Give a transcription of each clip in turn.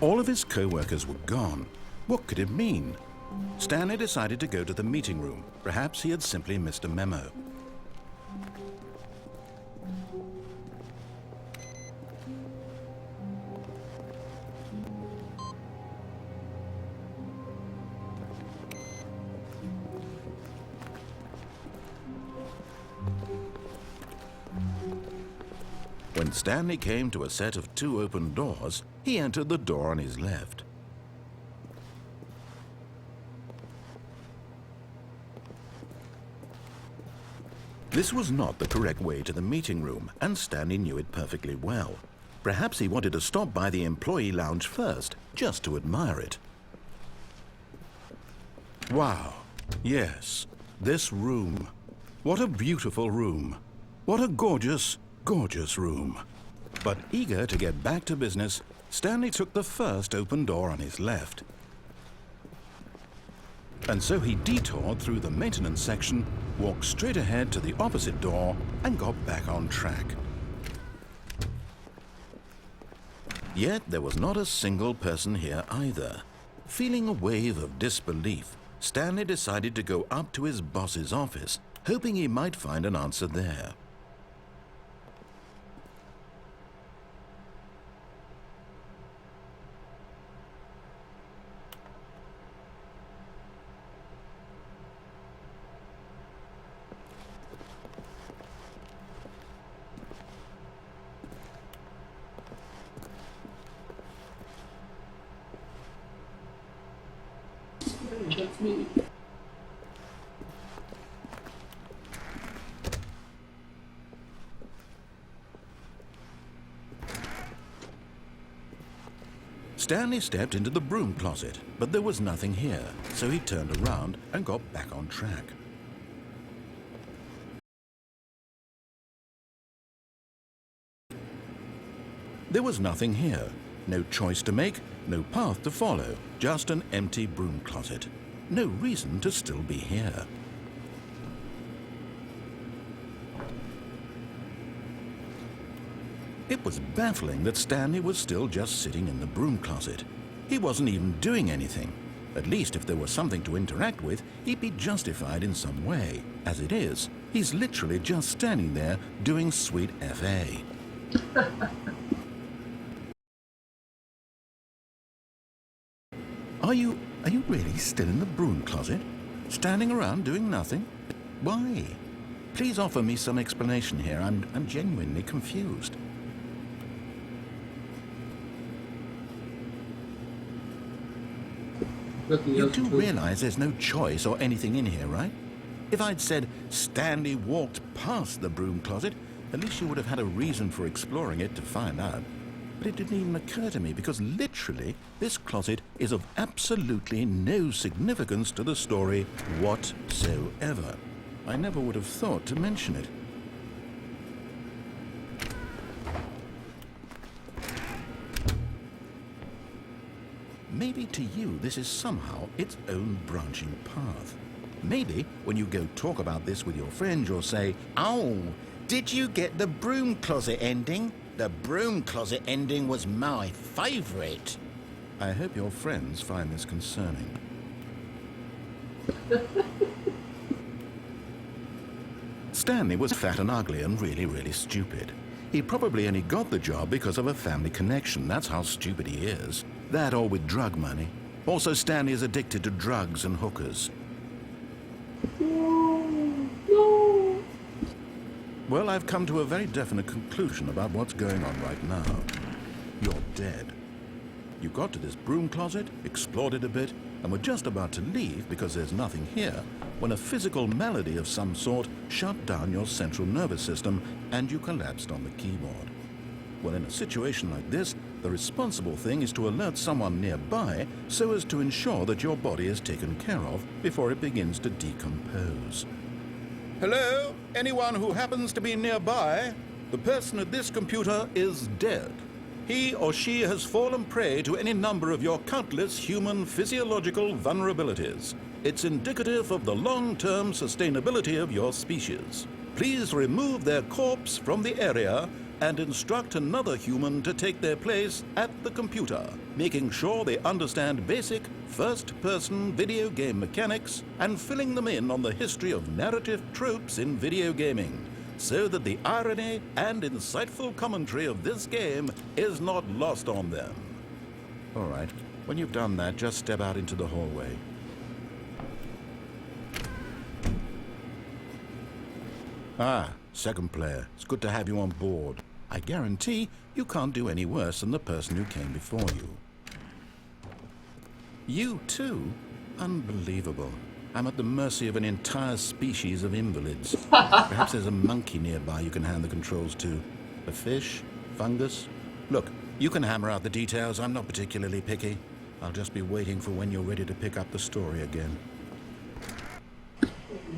All of his co-workers were gone. What could it mean? Stanley decided to go to the meeting room. Perhaps he had simply missed a memo. When Stanley came to a set of 2 open doors, he entered the door on his left. This was not the correct way to the meeting room, and Stanley knew it perfectly well. Perhaps he wanted to stop by the employee lounge first, just to admire it. Wow, yes, this room. What a beautiful room. What a gorgeous, gorgeous room. But eager to get back to business, Stanley took the first open door on his left. And so he detoured through the maintenance section, walked straight ahead to the opposite door, and got back on track. Yet there was not a single person here either. Feeling a wave of disbelief, Stanley decided to go up to his boss's office, hoping he might find an answer there. That's me. Stanley stepped into the broom closet, but there was nothing here, so he turned around and got back on track. There was nothing here. No choice to make, no path to follow, just an empty broom closet. No reason to still be here. It was baffling that Stanley was still just sitting in the broom closet. He wasn't even doing anything. At least if there was something to interact with, he'd be justified in some way. As it is, he's literally just standing there doing sweet FA. Are you really still in the broom closet? Standing around doing nothing? Why? Please offer me some explanation here. I'm genuinely confused. You do realize there's no choice or anything in here, right? If I'd said Stanley walked past the broom closet, at least you would have had a reason for exploring it to find out. But it didn't even occur to me because literally this closet is of absolutely no significance to the story whatsoever. I never would have thought to mention it. Maybe to you this is somehow its own branching path. Maybe when you go talk about this with your friends you'll say, "Oh, did you get the broom closet ending? The broom closet ending was my favorite." I hope your friends find this concerning. Stanley was fat and ugly and really, really stupid. He probably only got the job because of a family connection. That's how stupid he is. That or with drug money. Also, Stanley is addicted to drugs and hookers. Well, I've come to a very definite conclusion about what's going on right now. You're dead. You got to this broom closet, explored it a bit, and were just about to leave because there's nothing here when a physical malady of some sort shut down your central nervous system and you collapsed on the keyboard. Well, in a situation like this, the responsible thing is to alert someone nearby so as to ensure that your body is taken care of before it begins to decompose. Hello? Anyone who happens to be nearby? The person at this computer is dead. He or she has fallen prey to any number of your countless human physiological vulnerabilities. It's indicative of the long-term sustainability of your species. Please remove their corpse from the area and instruct another human to take their place at the computer, making sure they understand basic first-person video game mechanics and filling them in on the history of narrative tropes in video gaming, so that the irony and insightful commentary of this game is not lost on them. All right, when you've done that, just step out into the hallway. Ah, second player. It's good to have you on board. I guarantee you can't do any worse than the person who came before you. You too? Unbelievable. I'm at the mercy of an entire species of invalids. Perhaps there's a monkey nearby you can hand the controls to. A fish? Fungus? Look, you can hammer out the details. I'm not particularly picky. I'll just be waiting for when you're ready to pick up the story again.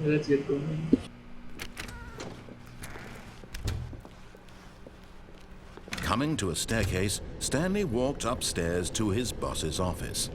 Let's get going. Coming to a staircase, Stanley walked upstairs to his boss's office.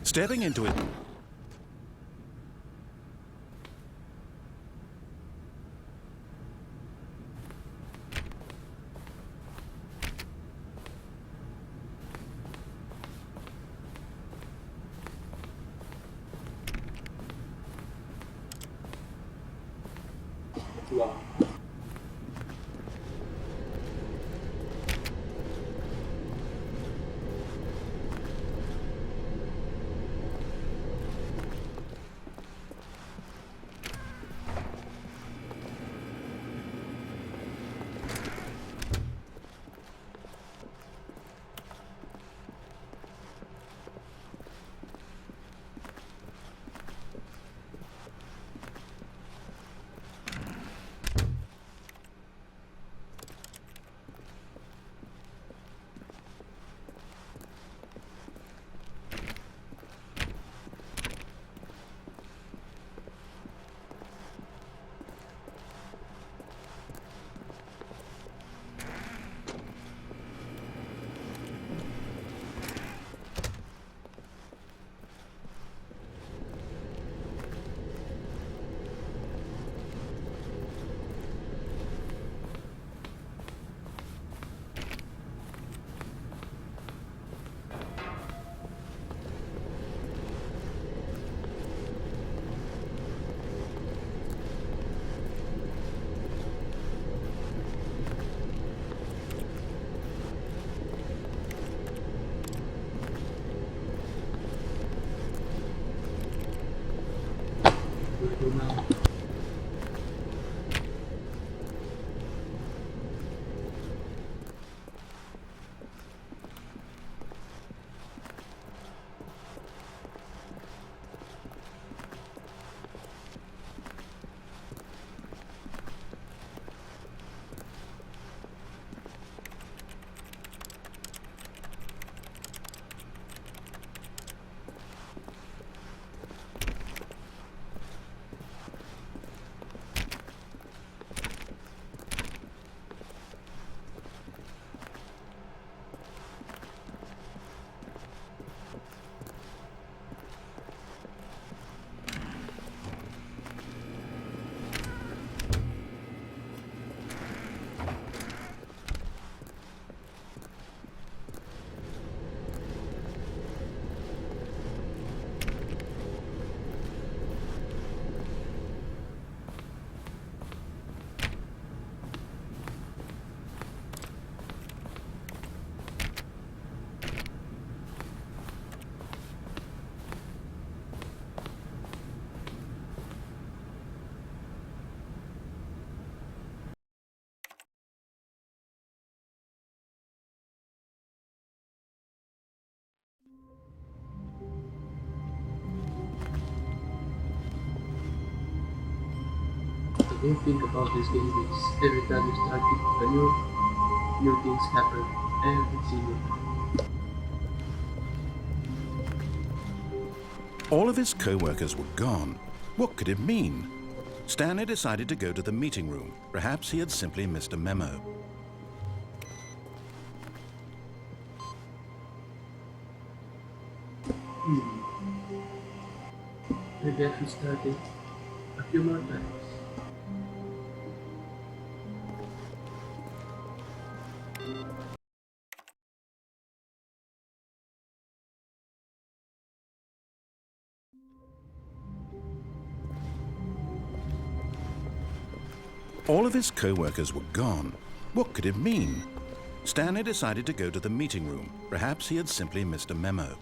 Stepping into it. Wow. Now. You think about this game is every time you start it new things happen every single time. All of his co-workers were gone. What could it mean? Stanley decided to go to the meeting room. Perhaps he had simply missed a memo. Maybe I should start it a few more times. All of his co-workers were gone. What could it mean? Stanley decided to go to the meeting room. Perhaps he had simply missed a memo.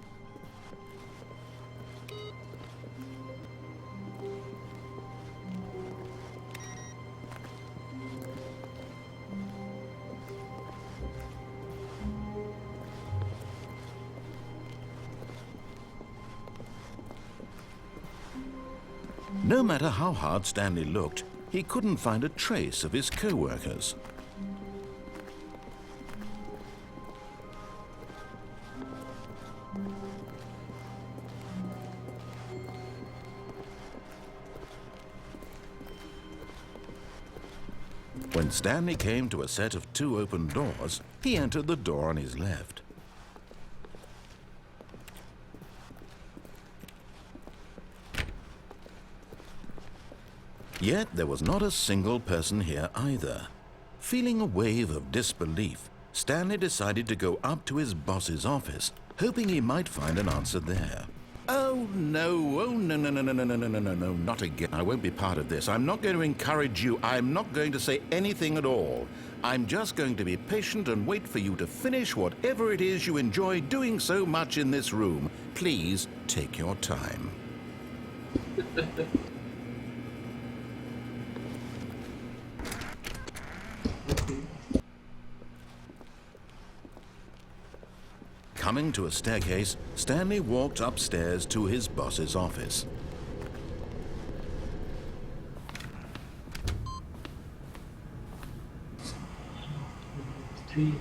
No matter how hard Stanley looked, he couldn't find a trace of his co-workers. When Stanley came to a set of 2 open doors, he entered the door on his left. Yet there was not a single person here either. Feeling a wave of disbelief, Stanley decided to go up to his boss's office, hoping he might find an answer there. Oh no, no, not again. I won't be part of this. I'm not going to encourage you. I'm not going to say anything at all. I'm just going to be patient and wait for you to finish whatever it is you enjoy doing so much in this room. Please take your time. Coming to a staircase, Stanley walked upstairs to his boss's office. Three.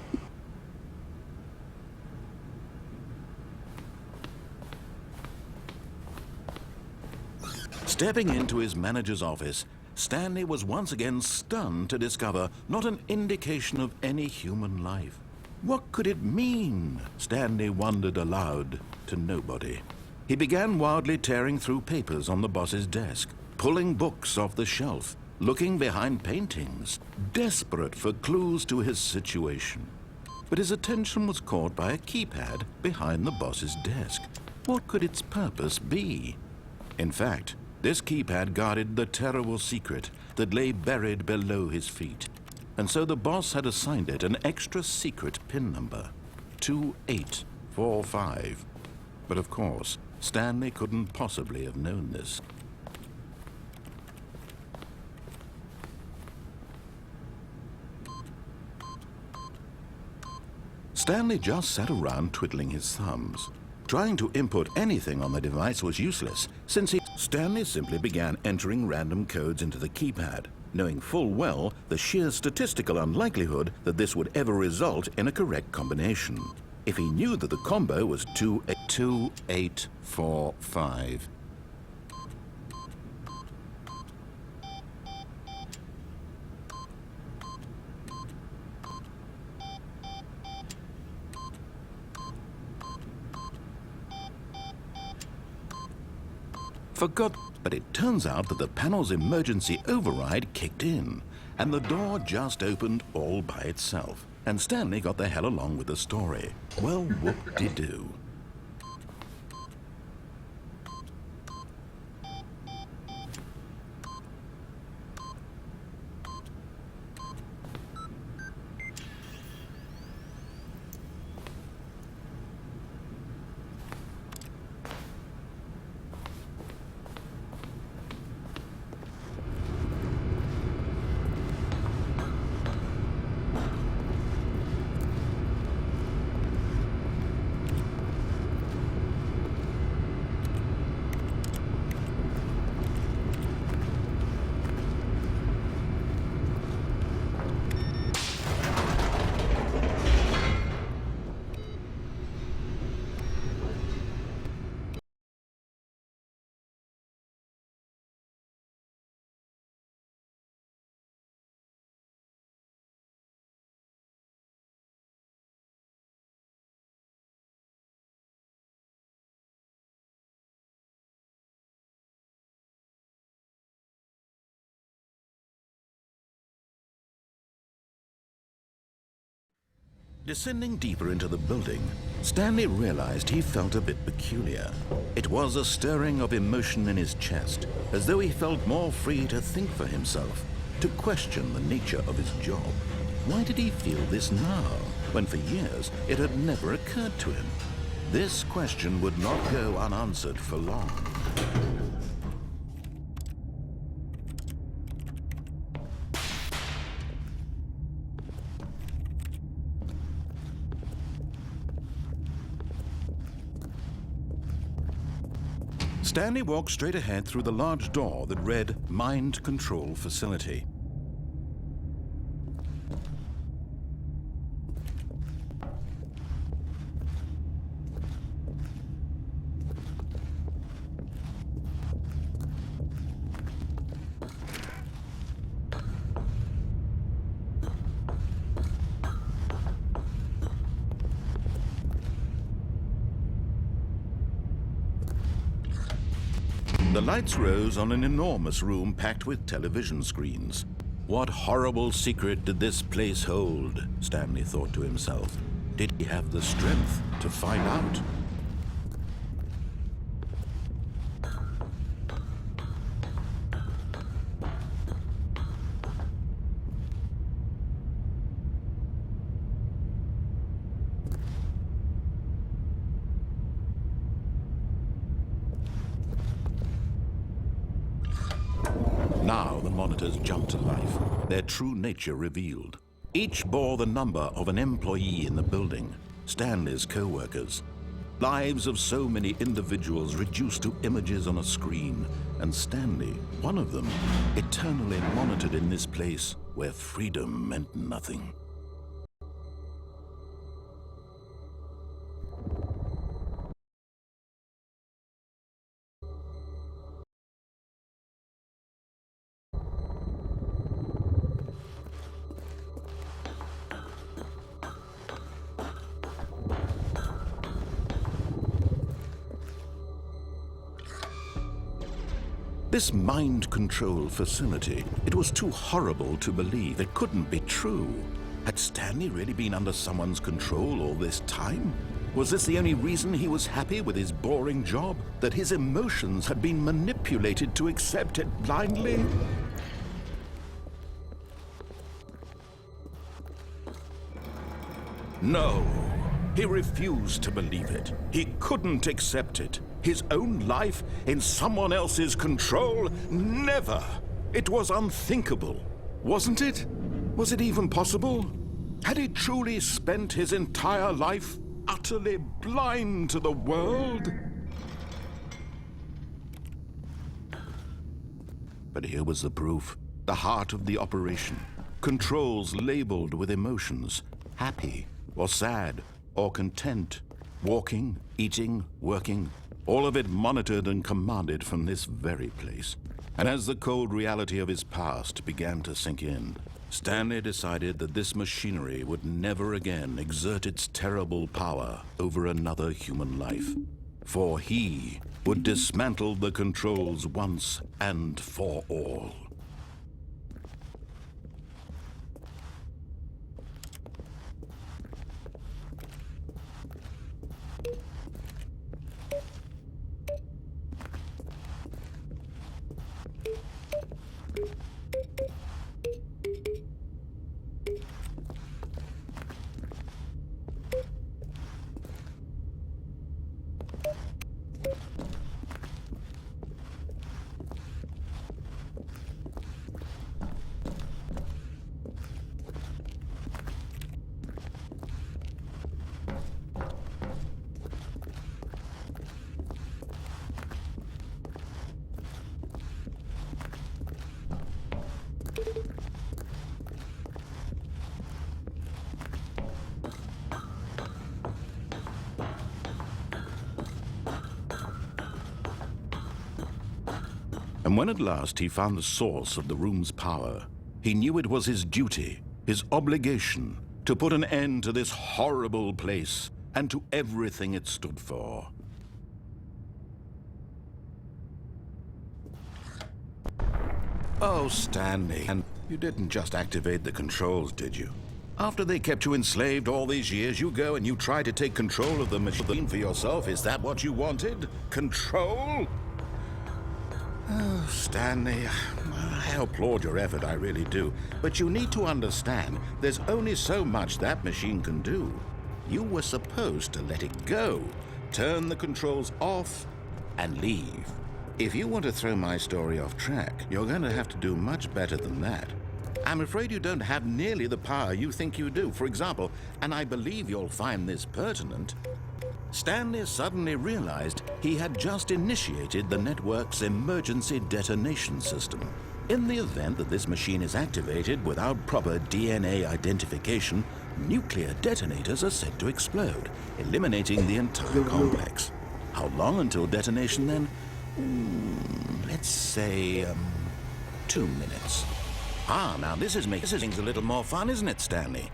Stepping into his manager's office, Stanley was once again stunned to discover not an indication of any human life. What could it mean? Stanley wondered aloud to nobody. He began wildly tearing through papers on the boss's desk, pulling books off the shelf, looking behind paintings, desperate for clues to his situation. But his attention was caught by a keypad behind the boss's desk. What could its purpose be? In fact, this keypad guarded the terrible secret that lay buried below his feet. And so the boss had assigned it an extra secret PIN number, 2845. But of course, Stanley couldn't possibly have known this. Stanley just sat around twiddling his thumbs. Trying to input anything on the device was useless, since Stanley simply began entering random codes into the keypad, knowing full well the sheer statistical unlikelihood that this would ever result in a correct combination. If he knew that the combo was 2845. But it turns out that the panel's emergency override kicked in, and the door just opened all by itself. And Stanley got the hell along with the story. Well, whoop-de-doo. Descending deeper into the building, Stanley realized he felt a bit peculiar. It was a stirring of emotion in his chest, as though he felt more free to think for himself, to question the nature of his job. Why did he feel this now, when for years it had never occurred to him? This question would not go unanswered for long. Stanley walked straight ahead through the large door that read Mind Control Facility. The lights rose on an enormous room packed with television screens. What horrible secret did this place hold? Stanley thought to himself. Did he have the strength to find out? Now the monitors jumped to life, their true nature revealed. Each bore the number of an employee in the building, Stanley's co-workers. Lives of so many individuals reduced to images on a screen, and Stanley, one of them, eternally monitored in this place where freedom meant nothing. This mind control facility, it was too horrible to believe. It couldn't be true. Had Stanley really been under someone's control all this time? Was this the only reason he was happy with his boring job? That his emotions had been manipulated to accept it blindly? No. He refused to believe it. He couldn't accept it. His own life in someone else's control? Never! It was unthinkable, wasn't it? Was it even possible? Had he truly spent his entire life utterly blind to the world? But here was the proof, the heart of the operation. Controls labeled with emotions, happy or sad or content, walking, eating, working, all of it monitored and commanded from this very place. And as the cold reality of his past began to sink in, Stanley decided that this machinery would never again exert its terrible power over another human life. For he would dismantle the controls once and for all. And when at last he found the source of the room's power, he knew it was his duty, his obligation, to put an end to this horrible place and to everything it stood for. Oh, Stanley, and you didn't just activate the controls, did you? After they kept you enslaved all these years, you go and you try to take control of the machine for yourself. Is that what you wanted? Control? Oh, Stanley, I applaud your effort, I really do. But you need to understand, there's only so much that machine can do. You were supposed to let it go, turn the controls off, and leave. If you want to throw my story off track, you're going to have to do much better than that. I'm afraid you don't have nearly the power you think you do. For example, and I believe you'll find this pertinent, Stanley suddenly realized he had just initiated the network's emergency detonation system. In the event that this machine is activated without proper DNA identification, nuclear detonators are said to explode, eliminating the entire complex. How long until detonation then? Let's say, 2 minutes. Now this is making things a little more fun, isn't it, Stanley?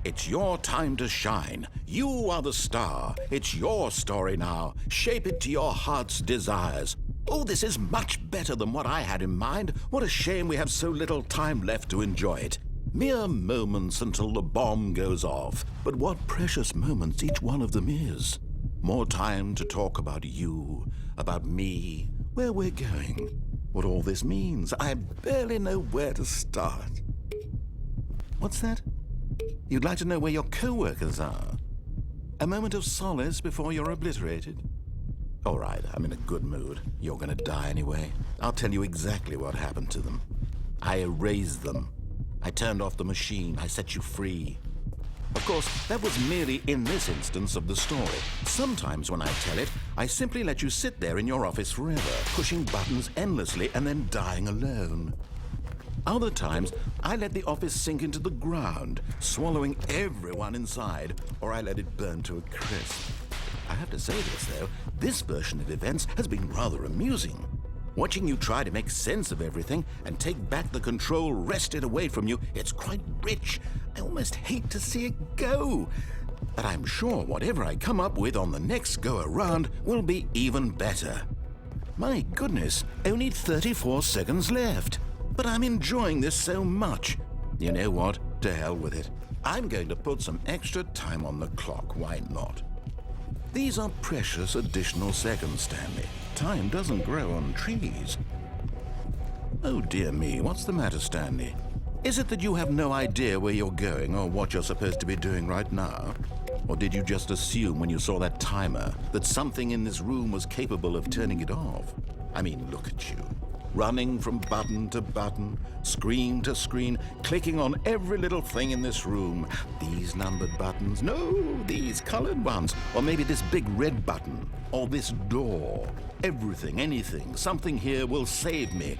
It's your time to shine. You are the star. It's your story now. Shape it to your heart's desires. Oh, this is much better than what I had in mind. What a shame we have so little time left to enjoy it. Mere moments until the bomb goes off. But what precious moments each one of them is. More time to talk about you, about me, where we're going. What all this means, I barely know where to start. What's that? You'd like to know where your co-workers are? A moment of solace before you're obliterated? All right, I'm in a good mood. You're gonna die anyway. I'll tell you exactly what happened to them. I erased them. I turned off the machine. I set you free. Of course, that was merely in this instance of the story. Sometimes when I tell it, I simply let you sit there in your office forever, pushing buttons endlessly and then dying alone. Other times, I let the office sink into the ground, swallowing everyone inside, or I let it burn to a crisp. I have to say this, though, this version of events has been rather amusing. Watching you try to make sense of everything and take back the control wrested away from you, it's quite rich. I almost hate to see it go. But I'm sure whatever I come up with on the next go-around will be even better. My goodness, only 34 seconds left. But I'm enjoying this so much. You know what? To hell with it. I'm going to put some extra time on the clock. Why not? These are precious additional seconds, Stanley. Time doesn't grow on trees. Oh dear me, what's the matter, Stanley? Is it that you have no idea where you're going or what you're supposed to be doing right now? Or did you just assume when you saw that timer that something in this room was capable of turning it off? I mean, look at you. Running from button to button, screen to screen, clicking on every little thing in this room. These numbered buttons, no, these colored ones, or maybe this big red button, or this door. Everything, anything, something here will save me.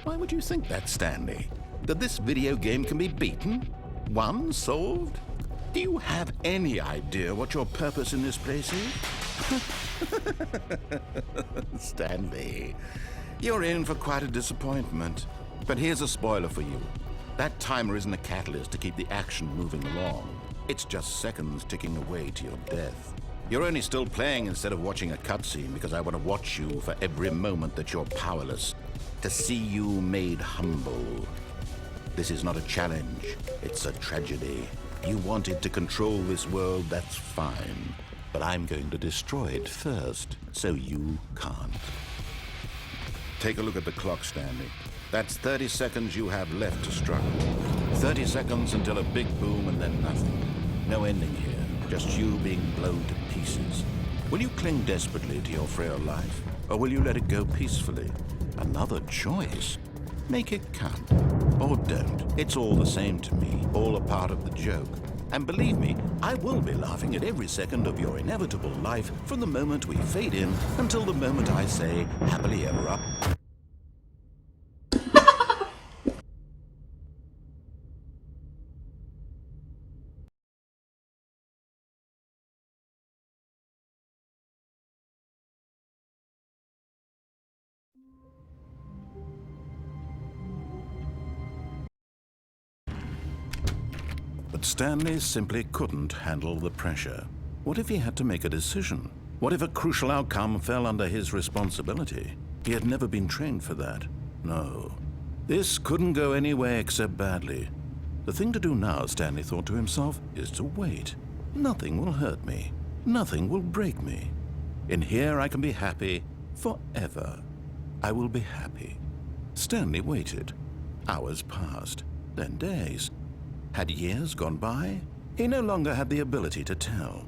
Why would you think that, Stanley? That this video game can be beaten? Won? Solved? Do you have any idea what your purpose in this place is? Stanley, you're in for quite a disappointment. But here's a spoiler for you. That timer isn't a catalyst to keep the action moving along. It's just seconds ticking away to your death. You're only still playing instead of watching a cutscene because I want to watch you for every moment that you're powerless. To see you made humble. This is not a challenge. It's a tragedy. You wanted to control this world, that's fine. But I'm going to destroy it first, so you can't. Take a look at the clock, Stanley. That's 30 seconds you have left to struggle. 30 seconds until a big boom and then nothing. No ending here, just you being blown to pieces. Will you cling desperately to your frail life, or will you let it go peacefully? Another choice. Make it count. Or don't. It's all the same to me, all a part of the joke. And believe me, I will be laughing at every second of your inevitable life from the moment we fade in until the moment I say, happily ever after. But Stanley simply couldn't handle the pressure. What if he had to make a decision? What if a crucial outcome fell under his responsibility? He had never been trained for that. No. This couldn't go any way except badly. The thing to do now, Stanley thought to himself, is to wait. Nothing will hurt me. Nothing will break me. In here I can be happy forever. I will be happy. Stanley waited. Hours passed, then days. Had years gone by? He no longer had the ability to tell.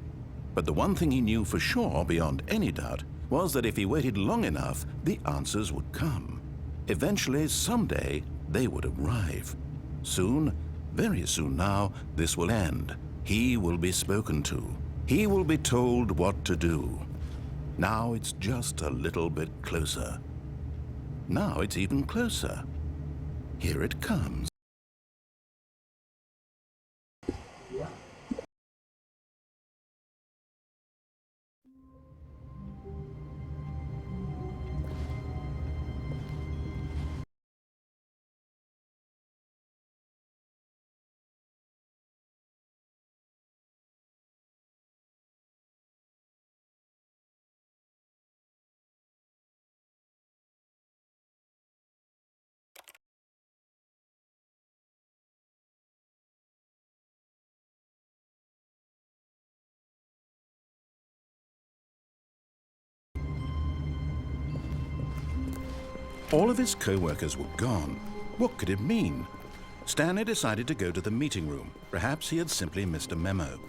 But the one thing he knew for sure, beyond any doubt, was that if he waited long enough, the answers would come. Eventually, someday, they would arrive. Soon, very soon now, this will end. He will be spoken to. He will be told what to do. Now it's just a little bit closer. Now it's even closer. Here it comes. All of his co-workers were gone. What could it mean? Stanley decided to go to the meeting room. Perhaps he had simply missed a memo.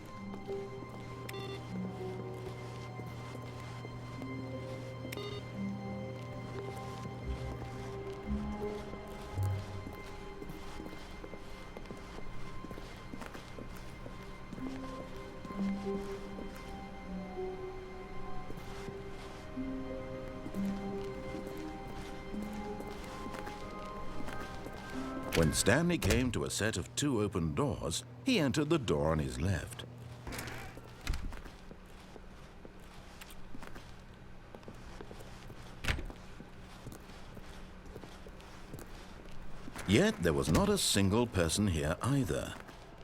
When Stanley came to a set of 2 open doors, he entered the door on his left. Yet there was not a single person here either.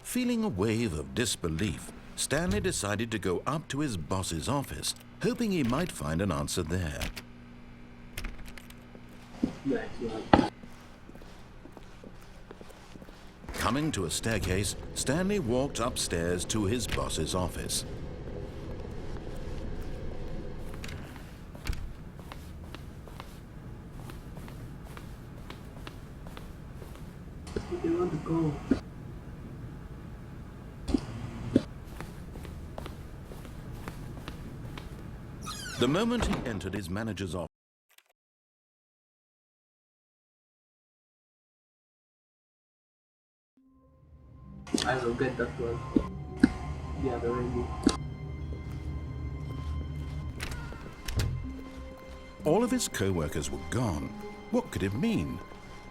Feeling a wave of disbelief, Stanley decided to go up to his boss's office, hoping he might find an answer there. Coming to a staircase, Stanley walked upstairs to his boss's office. Where do you want to go? The moment he entered his manager's office, I will get that one. The other ending. all of his co-workers were gone. What could it mean?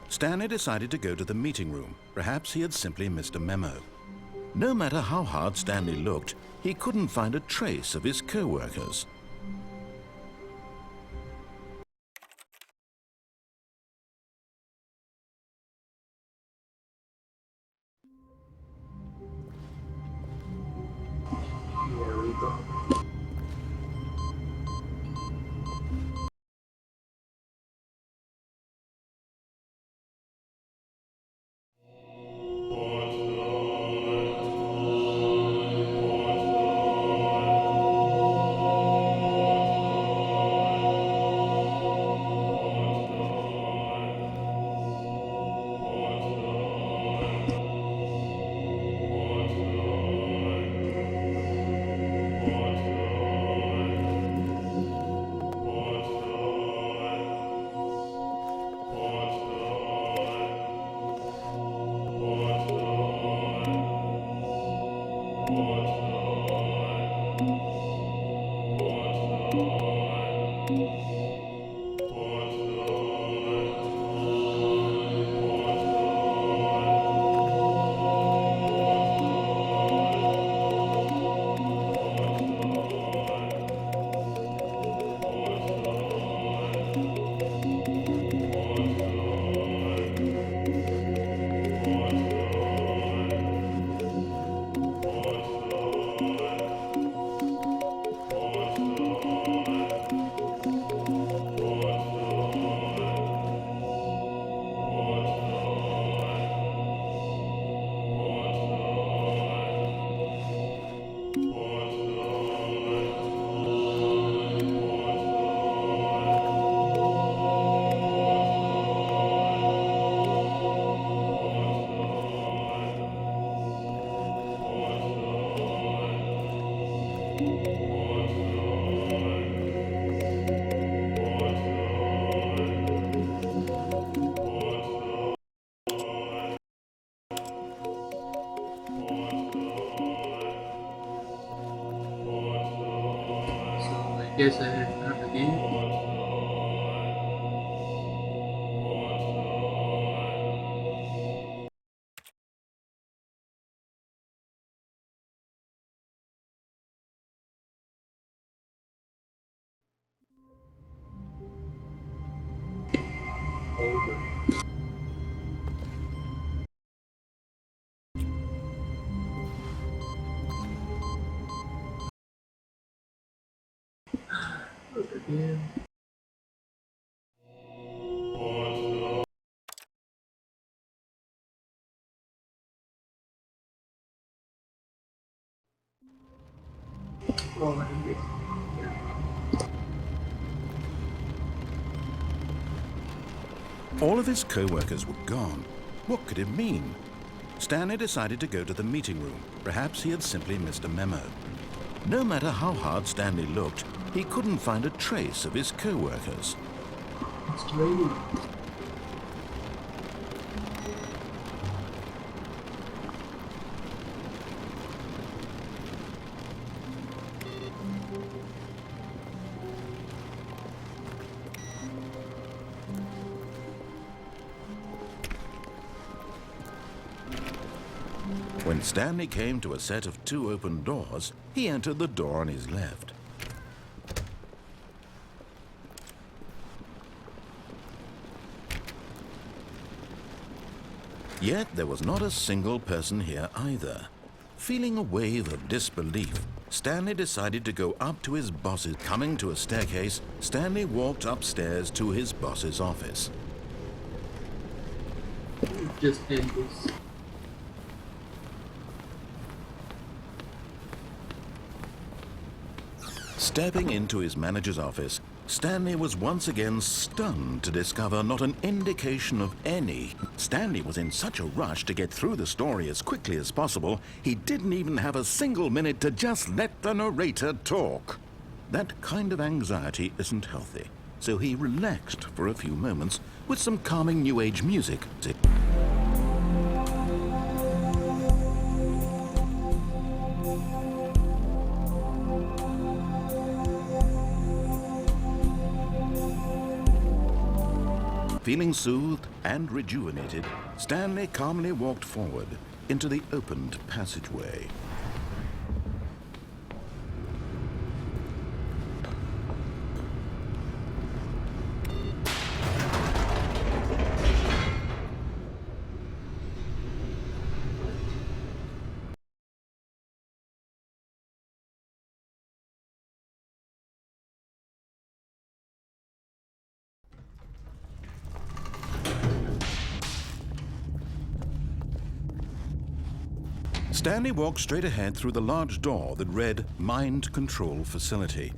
Stanley decided to go to the meeting room. Perhaps he had simply missed a memo. No matter how hard Stanley looked, he couldn't find a trace of his co-workers. Here we go. Guess I restart again. Look again. Oh, I missed. All of his co-workers were gone. What could it mean? Stanley decided to go to the meeting room. Perhaps he had simply missed a memo. No matter how hard Stanley looked, he couldn't find a trace of his co-workers. It's raining. When Stanley came to a set of 2 open doors, he entered the door on his left. Yet there was not a single person here either. Feeling a wave of disbelief, Stanley decided to go up to his boss's. Coming to a staircase, Stanley walked upstairs to his boss's office. Just end this. Stepping into his manager's office, Stanley was once again stunned to discover not an indication of any. Stanley was in such a rush to get through the story as quickly as possible, he didn't even have a single minute to just let the narrator talk. That kind of anxiety isn't healthy, so he relaxed for a few moments with some calming New Age music. Feeling soothed and rejuvenated, Stanley calmly walked forward into the opened passageway. Stanley walked straight ahead through the large door that read Mind Control Facility.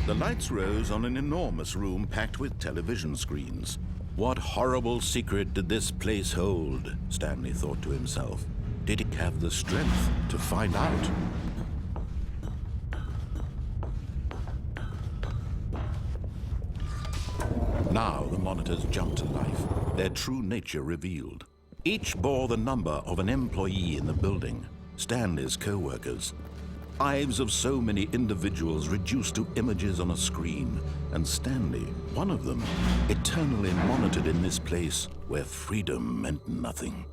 The lights rose on an enormous room packed with television screens. What horrible secret did this place hold? Stanley thought to himself. Did he have the strength to find out? Now the monitors jumped to life, their true nature revealed. Each bore the number of an employee in the building, Stanley's co-workers. Lives of so many individuals reduced to images on a screen, and Stanley, one of them, eternally monitored in this place where freedom meant nothing.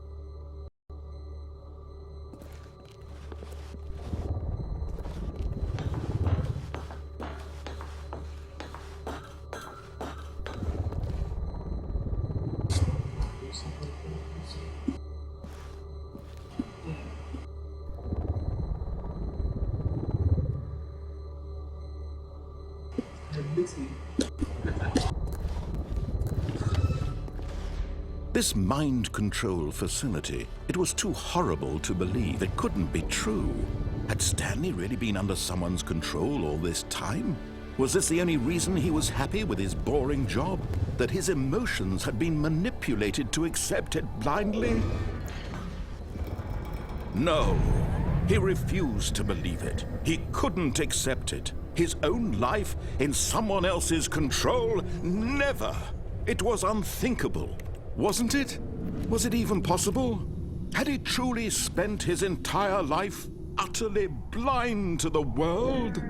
This mind control facility, it was too horrible to believe. It couldn't be true. Had Stanley really been under someone's control all this time? Was this the only reason he was happy with his boring job? That his emotions had been manipulated to accept it blindly? No, he refused to believe it. He couldn't accept it. His own life in someone else's control? Never! It was unthinkable. Wasn't it? Was it even possible? Had he truly spent his entire life utterly blind to the world?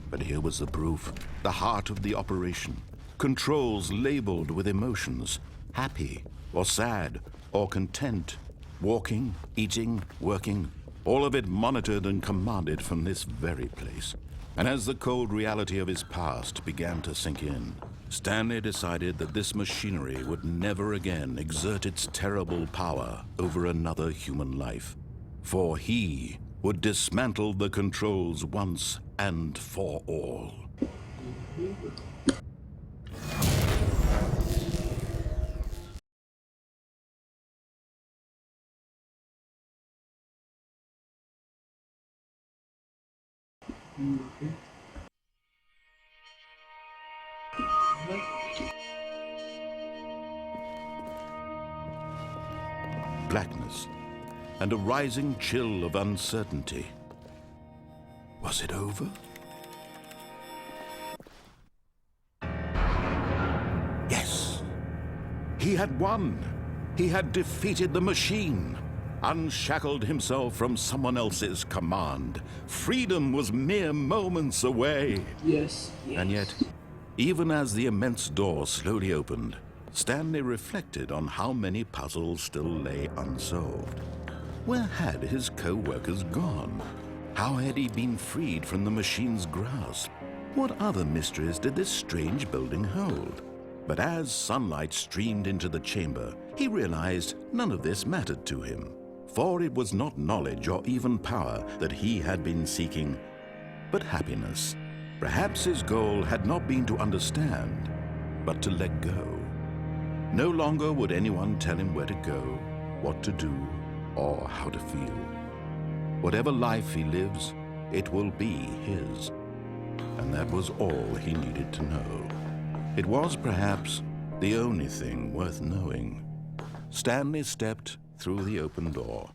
But here was the proof, the heart of the operation. Controls labeled with emotions, happy or sad or content, walking, eating, working, all of it monitored and commanded from this very place. And as the cold reality of his past began to sink in, Stanley decided that this machinery would never again exert its terrible power over another human life. For he would dismantle the controls once and for all. Blackness and a rising chill of uncertainty. Was it over? Yes. He had won. He had defeated the machine, unshackled himself from someone else's command. Freedom was mere moments away. Yes. And yet, even as the immense door slowly opened, Stanley reflected on how many puzzles still lay unsolved. Where had his co-workers gone? How had he been freed from the machine's grasp? What other mysteries did this strange building hold? But as sunlight streamed into the chamber, he realized none of this mattered to him. For it was not knowledge or even power that he had been seeking, but happiness. Perhaps his goal had not been to understand, but to let go. No longer would anyone tell him where to go, what to do, or how to feel. Whatever life he lives, it will be his. And that was all he needed to know. It was perhaps the only thing worth knowing. Stanley stepped through the open door.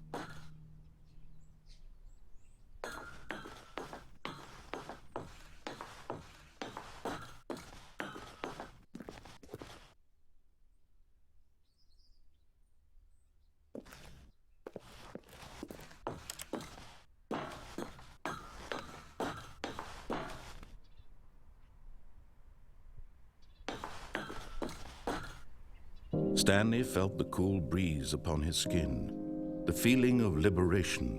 Stanley felt the cool breeze upon his skin, the feeling of liberation,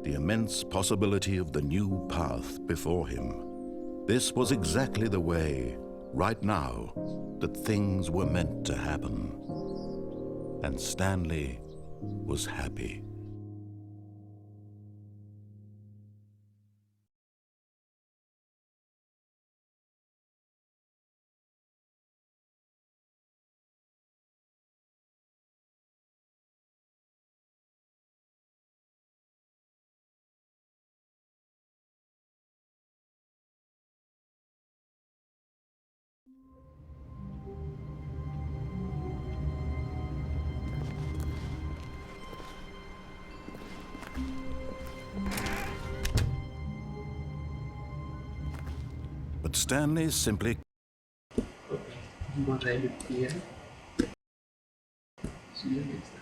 the immense possibility of the new path before him. This was exactly the way, right now, that things were meant to happen. And Stanley was happy. But Stanley simply... Okay, I'm gonna end it here. See you next time.